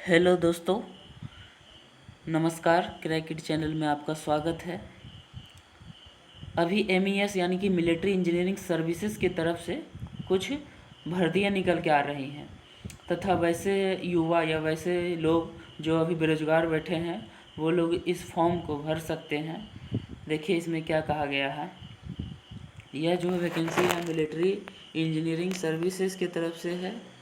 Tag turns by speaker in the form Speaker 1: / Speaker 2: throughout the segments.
Speaker 1: Hello दोस्तों, नमस्कार। क्रैकिट channel में आपका स्वागत है। अभी MES यानी कि मिलिट्री इंजीनियरिंग सर्विसेज की तरफ से कुछ भर्तियां निकल के आ रही हैं तथा वैसे युवा या वैसे लोग जो अभी बेरोजगार बैठे हैं वो लोग इस फॉर्म को भर सकते हैं। देखिए इसमें क्या कहा गया है। यह जो वैकेंसी है मिलिट्री इंजीनियरिंग सर्विसेज की तरफ से है।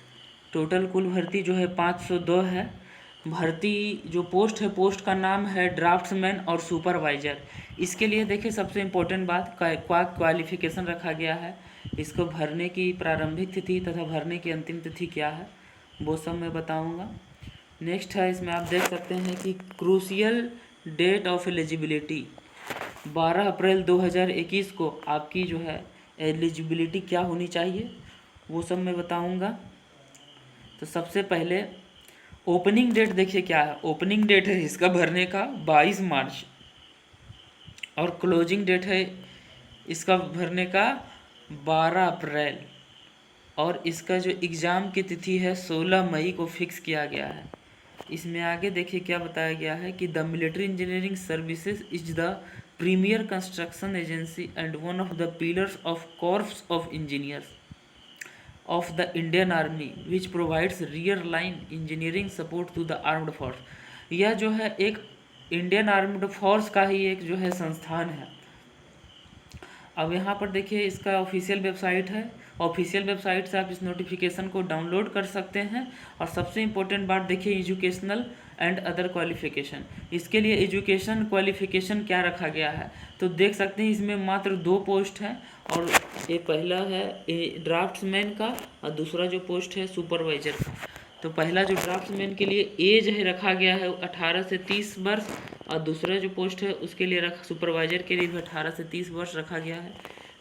Speaker 1: टोटल कुल भर्ती जो है 502 है। भर्ती जो पोस्ट है, पोस्ट का नाम है ड्राफ्ट्समैन और सुपरवाइजर। इसके लिए देखिए सबसे इम्पोर्टेंट बात क्वालिफिकेशन रखा गया है। इसको भरने की प्रारंभिक तिथि तथा भरने की अंतिम तिथि क्या है वो सब मैं बताऊंगा। नेक्स्ट है, इसमें आप देख सकते हैं कि क्रूशियल डेट ऑफ एलिजिबिलिटी 12 अप्रैल 2021 को आपकी जो है एलिजिबिलिटी क्या होनी चाहिए वो सब मैं बताऊंगा। तो सबसे पहले ओपनिंग डेट देखिए क्या है। ओपनिंग डेट है इसका भरने का 22 मार्च और क्लोजिंग डेट है इसका भरने का 12 अप्रैल और इसका जो एग्ज़ाम की तिथि है 16 मई को फिक्स किया गया है। इसमें आगे देखिए क्या बताया गया है कि the military engineering services is the premier construction agency and one of the pillars of corps of engineers of the Indian Army which provides rear line engineering support to the armed force। यह जो है एक Indian armed force का ही एक जो है संस्थान है। अब यहाँ पर देखिए इसका ऑफिशियल वेबसाइट है। ऑफिशियल वेबसाइट से आप इस नोटिफिकेशन को डाउनलोड कर सकते हैं। और सबसे इम्पोर्टेंट बात देखिए एजुकेशनल एंड अदर क्वालिफिकेशन। इसके लिए एजुकेशन क्वालिफिकेशन क्या रखा गया है तो देख सकते हैं इसमें मात्र 2 पोस्ट हैं और एक पहला है ड्राफ्ट्समैन का और दूसरा जो पोस्ट है सुपरवाइजर का। तो पहला जो ड्राफ्ट्समैन के लिए एज है रखा गया है 18 से 30 वर्ष और दूसरा जो पोस्ट है उसके लिए सुपरवाइजर के लिए भी 18 से 30 वर्ष रखा गया है।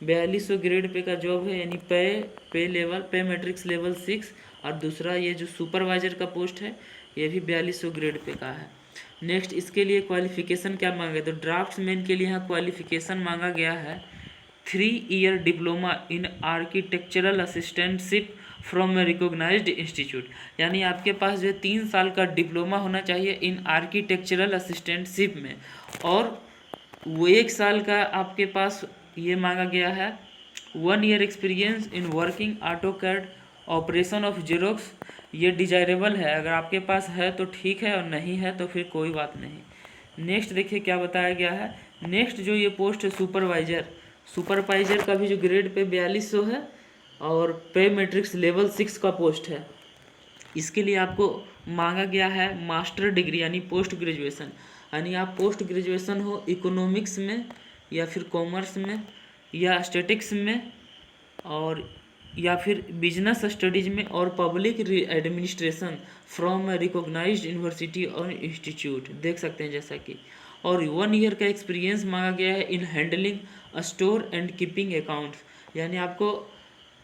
Speaker 1: 4200 ग्रेड पे का जॉब है यानी पे मैट्रिक्स लेवल 6 और दूसरा ये जो सुपरवाइजर का पोस्ट है ये भी 4200 ग्रेड पे का है। नेक्स्ट इसके लिए क्वालिफिकेशन क्या मांगा गया तो ड्राफ्ट्समैन के लिए यहाँ क्वालिफिकेशन मांगा गया है 3 year diploma in architectural assistantship from a recognised institute. यानी आपके पास जो 3 साल का डिप्लोमा होना चाहिए इन आर्किटेक्चरल असिस्टेंटशिप में और वो 1 साल का आपके पास ये मांगा गया है 1 year experience in working AutoCAD operation of xerox. ये डिजायरेबल है, अगर आपके पास है तो ठीक है और नहीं है तो फिर कोई बात नहीं। नेक्स्ट देखिए क्या बताया गया है। नेक्स्ट जो ये पोस्ट है सुपरवाइजर का भी जो ग्रेड पे 4200 है और पे मैट्रिक्स लेवल 6 का पोस्ट है। इसके लिए आपको मांगा गया है मास्टर डिग्री यानी पोस्ट ग्रेजुएशन। यानी आप पोस्ट ग्रेजुएशन हो इकोनॉमिक्स में या फिर कॉमर्स में या स्टैटिक्स में और या फिर बिजनेस स्टडीज में और public administration from recognised university और इंस्टीट्यूट देख सकते हैं जैसा कि। और 1 ईयर का एक्सपीरियंस मांगा गया है in handling store and keeping accounts. यानी आपको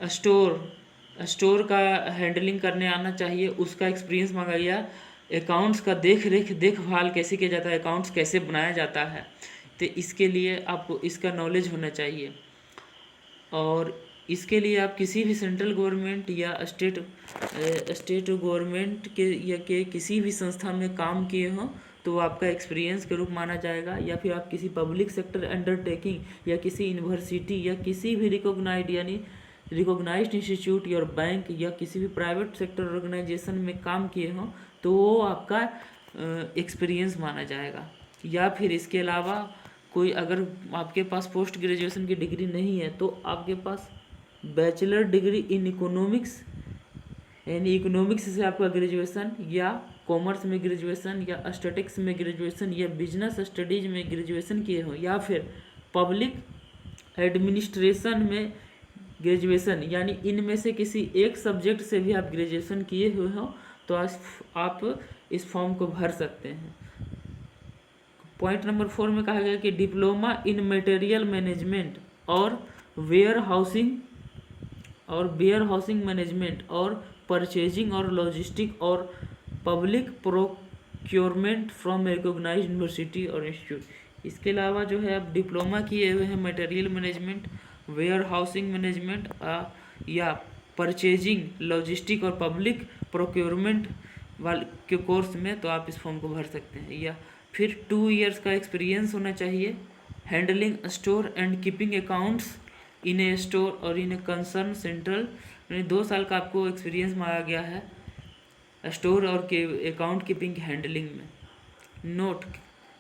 Speaker 1: स्टोर का हैंडलिंग करने आना चाहिए, उसका एक्सपीरियंस मांगा गया। अकाउंट्स का देखभाल कैसे किया जाता है, अकाउंट्स कैसे बनाया जाता है, तो इसके लिए आपको इसका नॉलेज होना चाहिए। और इसके लिए आप किसी भी सेंट्रल गवर्नमेंट या स्टेट गवर्नमेंट के किसी भी संस्था में काम किए हों तो वो आपका एक्सपीरियंस के रूप माना जाएगा। या फिर आप किसी पब्लिक सेक्टर अंडरटेकिंग या किसी यूनिवर्सिटी या किसी भी रिकॉग्नाइज्ड इंस्टीट्यूट या बैंक या किसी भी प्राइवेट सेक्टर ऑर्गेनाइजेशन में काम किए हों तो वो आपका एक्सपीरियंस माना जाएगा। या फिर इसके अलावा कोई अगर आपके पास पोस्ट ग्रेजुएशन की डिग्री नहीं है तो आपके पास बैचलर डिग्री इन इकोनॉमिक्स यानी इकोनॉमिक्स से आपका ग्रेजुएशन या कॉमर्स में ग्रेजुएशन या स्टैटिक्स में ग्रेजुएशन या बिजनेस स्टडीज में ग्रेजुएशन किए हो या फिर पब्लिक एडमिनिस्ट्रेशन में ग्रेजुएशन यानी इनमें से किसी एक सब्जेक्ट से भी आप ग्रेजुएशन किए हुए हो तो आप इस फॉर्म को भर सकते हैं। पॉइंट नंबर 4 में कहा गया कि डिप्लोमा इन मटेरियल मैनेजमेंट और वेयर हाउसिंग मैनेजमेंट और परचेजिंग और लॉजिस्टिक और public procurement from recognised university और इंस्टीट्यूट। इसके अलावा जो है आप डिप्लोमा किए हुए हैं material management, warehousing management या परचेजिंग, लॉजिस्टिक और पब्लिक प्रोक्योरमेंट वाले के कोर्स में, तो आप इस फॉर्म को भर सकते हैं। या फिर 2 ईयर्स का एक्सपीरियंस होना चाहिए handling store and keeping accounts in A store और इन ए कंसर्न सेंट्रल, यानी 2 साल का आपको एक्सपीरियंस मांगा गया है स्टोर और के अकाउंट कीपिंग हैंडलिंग में। नोट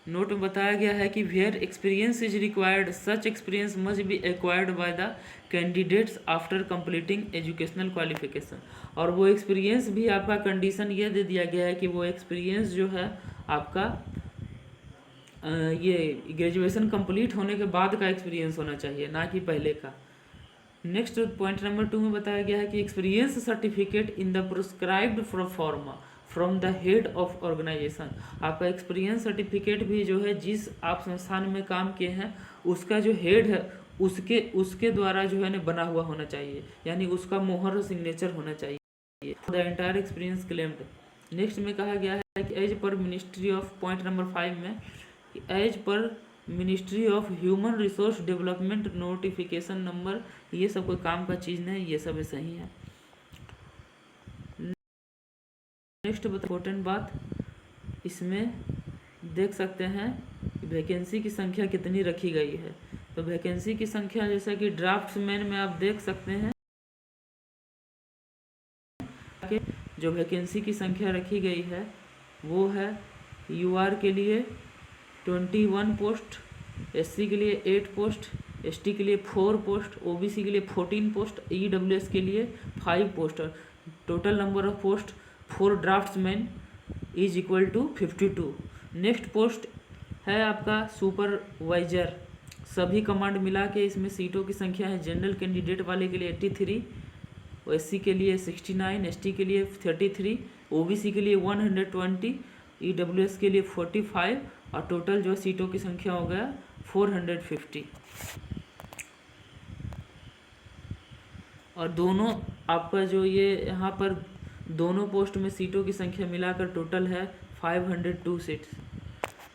Speaker 1: में बताया गया है कि where experience is required such experience must be acquired by the candidates after completing educational qualification. और वो एक्सपीरियंस भी आपका कंडीशन ये दे दिया गया है कि वो एक्सपीरियंस जो है आपका ये ग्रेजुएशन कंप्लीट होने के बाद का एक्सपीरियंस होना चाहिए, ना कि पहले का। नेक्स्ट पॉइंट नंबर 2 में बताया गया है कि experience certificate in the prescribed format from the head of organisation. आपका एक्सपीरियंस सर्टिफिकेट भी जो है जिस आप संस्थान में काम किए हैं उसका जो हेड है उसके द्वारा जो है ना बना हुआ होना चाहिए, यानी उसका मोहर और सिग्नेचर होना चाहिए। The entire experience claimed. Next में कहा गया है कि as per ministry of, point number 5 में, as per ministry of human resource development notification number, ये सब कोई काम का चीज़ नहीं, ये सब सही है। नेक्स्ट इम्पोर्टेंट बात, इसमें देख सकते हैं वैकेंसी की संख्या कितनी रखी गई है। तो वैकेंसी की संख्या जैसा कि ड्राफ्ट्समैन में आप देख सकते हैं कि जो वैकेंसी की संख्या रखी गई है वो है यूआर के लिए 21 पोस्ट, एससी के लिए 8 पोस्ट, एसटी के लिए 4 पोस्ट, ओबीसी के लिए 14 पोस्ट, ईडब्ल्यूएस के लिए 5 post. Total number of post for draftsman is equal to 52। Next post है आपका सुपरवाइजर। सभी कमांड मिला के इसमें सीटों की संख्या है जनरल कैंडिडेट वाले के लिए 83, एससी के लिए 69, एसटी के लिए 33, ओबीसी के लिए 120, ईडब्ल्यूएस के लिए 45 और टोटल जो सीटों की संख्या हो गया 450। और दोनों आपका जो ये यहाँ पर दोनों पोस्ट में सीटों की संख्या मिलाकर टोटल है 502 सीट्स।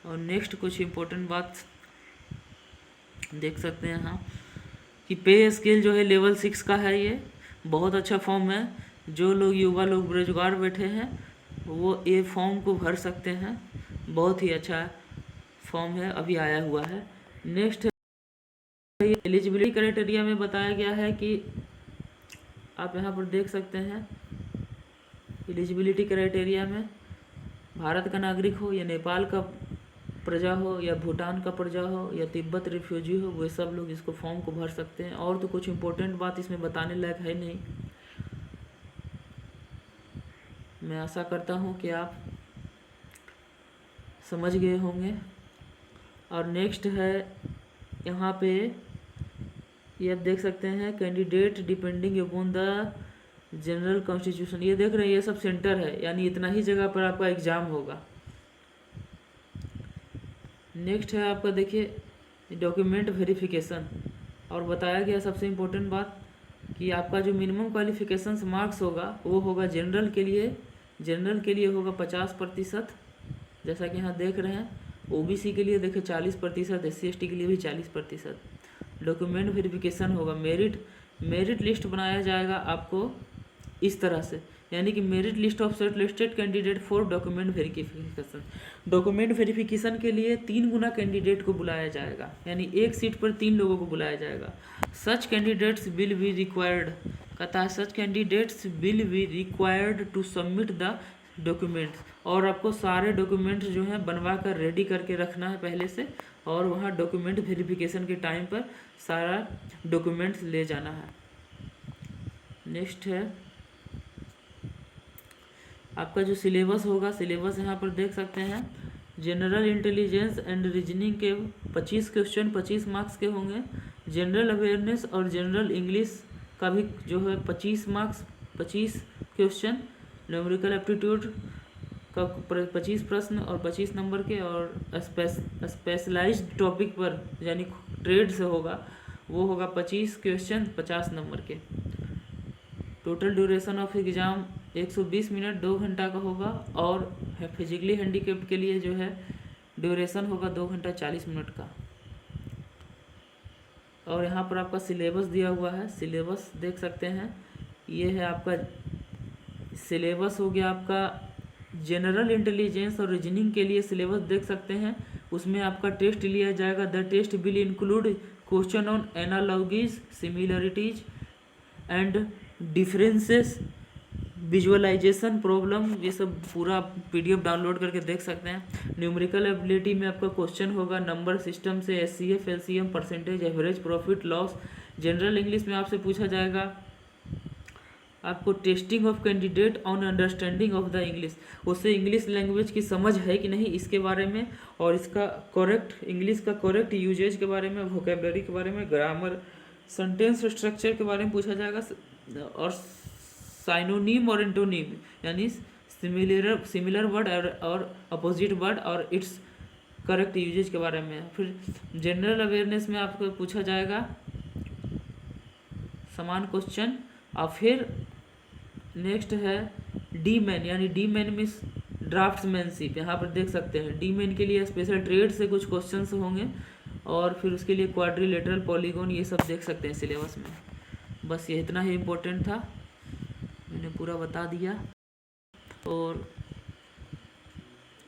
Speaker 1: और नेक्स्ट कुछ इम्पोर्टेंट बात देख सकते हैं यहाँ कि पे स्केल जो है लेवल 6 का है। ये बहुत अच्छा फॉर्म है, जो लोग युवा लोग बेरोजगार बैठे हैं वो ये फॉर्म को भर सकते हैं, बहुत ही अच्छा फॉर्म है, अभी आया हुआ है। नेक्स्ट एलिजिबिलिटी क्राइटेरिया में बताया गया है कि आप यहाँ पर देख सकते हैं एलिजिबिलिटी क्राइटेरिया में भारत का नागरिक हो या नेपाल का प्रजा हो या भूटान का प्रजा हो या तिब्बत रिफ्यूजी हो, वे सब लोग इसको फॉर्म को भर सकते हैं। और तो कुछ इम्पोर्टेंट बात इसमें बताने लायक है नहीं। मैं आशा करता हूँ कि आप समझ गए होंगे। और नेक्स्ट है यहाँ पे ये आप देख सकते हैं candidate depending upon the general constitution. ये देख रहे हैं ये सब सेंटर है, यानी इतना ही जगह पर आपका एग्ज़ाम होगा। नेक्स्ट है आपका देखिए डॉक्यूमेंट वेरिफिकेशन। और बताया गया सबसे इम्पोर्टेंट बात कि आपका जो मिनिमम क्वालिफिकेशंस मार्क्स होगा वो होगा जनरल के लिए होगा 50%, जैसा कि यहाँ देख रहे हैं। ओबीसी के लिए देखिए 40%, एससी एसटी के लिए भी 40%। डॉक्यूमेंट वेरिफिकेशन होगा, मेरिट लिस्ट बनाया जाएगा आपको इस तरह से, यानी कि merit list of short listed candidate for document verification. Document verification के लिए 3 गुना कैंडिडेट को बुलाया जाएगा, यानी एक सीट पर 3 लोगों को बुलाया जाएगा। Such candidates will be required, कहता है such candidates will be required to submit the documents. और आपको सारे डॉक्यूमेंट्स जो हैं बनवा कर रेडी करके रखना है पहले से, और वहाँ डॉक्यूमेंट वेरिफिकेशन के टाइम पर सारा डॉक्यूमेंट्स ले जाना है। नेक्स्ट है आपका जो सिलेबस होगा, सिलेबस यहाँ पर देख सकते हैं। जनरल इंटेलिजेंस एंड रीजनिंग के 25 क्वेश्चन 25 मार्क्स के होंगे। जनरल अवेयरनेस और जनरल इंग्लिश का भी जो है 25 मार्क्स 25 क्वेश्चन। न्यूमेरिकल एप्टीट्यूड का 25 प्रश्न और 25 नंबर के। और स्पेशलाइज्ड टॉपिक पर यानी ट्रेड से होगा वो होगा 25 क्वेश्चन 50 नंबर के। Total duration of exam 120 minute 2 घंटा का होगा। और फिजिकली हैंडीकेप्ड के लिए जो है ड्यूरेशन होगा 2 घंटा 40 मिनट का। और यहाँ पर आपका सिलेबस दिया हुआ है, सिलेबस देख सकते हैं। ये है आपका सिलेबस हो गया आपका जनरल इंटेलिजेंस और रीजनिंग के लिए सिलेबस देख सकते हैं। उसमें आपका टेस्ट लिया जाएगा। The test will include question on analogies, similarities and differences, visualisation problem, ये सब पूरा पीडीएफ डाउनलोड करके देख सकते हैं। न्यूमेरिकल एबिलिटी में आपका क्वेश्चन होगा नंबर सिस्टम से, HCF, LCM, percentage, average, profit, loss. General English में आपसे पूछा जाएगा आपको testing of candidate on understanding of the English, उससे इंग्लिश लैंग्वेज की समझ है कि नहीं इसके बारे में, और इसका करेक्ट इंग्लिश का करेक्ट यूजेज के बारे में, वोकेबलरी के बारे में, ग्रामर, सेंटेंस स्ट्रक्चर के बारे में पूछा जाएगा, और साइनोनिम और एंटोनिम यानी सिमिलर वर्ड और अपोजिट वर्ड और इट्स करेक्ट यूजेज के बारे में। फिर जनरल अवेयरनेस में आपको पूछा जाएगा समान क्वेश्चन। और फिर नेक्स्ट है डी मैन, यानी डी मैन मीन्स ड्राफ्ट्समैनशिप, यहाँ पर देख सकते हैं डी मैन के लिए स्पेशल ट्रेड से कुछ क्वेश्चंस होंगे, और फिर उसके लिए क्वाड्रिलेटरल, पॉलीगॉन, ये सब देख सकते हैं सिलेबस में। बस ये इतना ही इम्पोर्टेंट था, मैंने पूरा बता दिया। और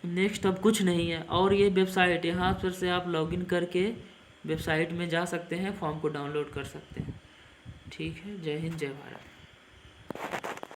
Speaker 1: नेक्स्ट अब कुछ नहीं है, और ये वेबसाइट यहाँ पर से आप लॉगिन करके वेबसाइट में जा सकते हैं, फॉर्म को डाउनलोड कर सकते हैं। ठीक है, जय हिंद, जय भारत।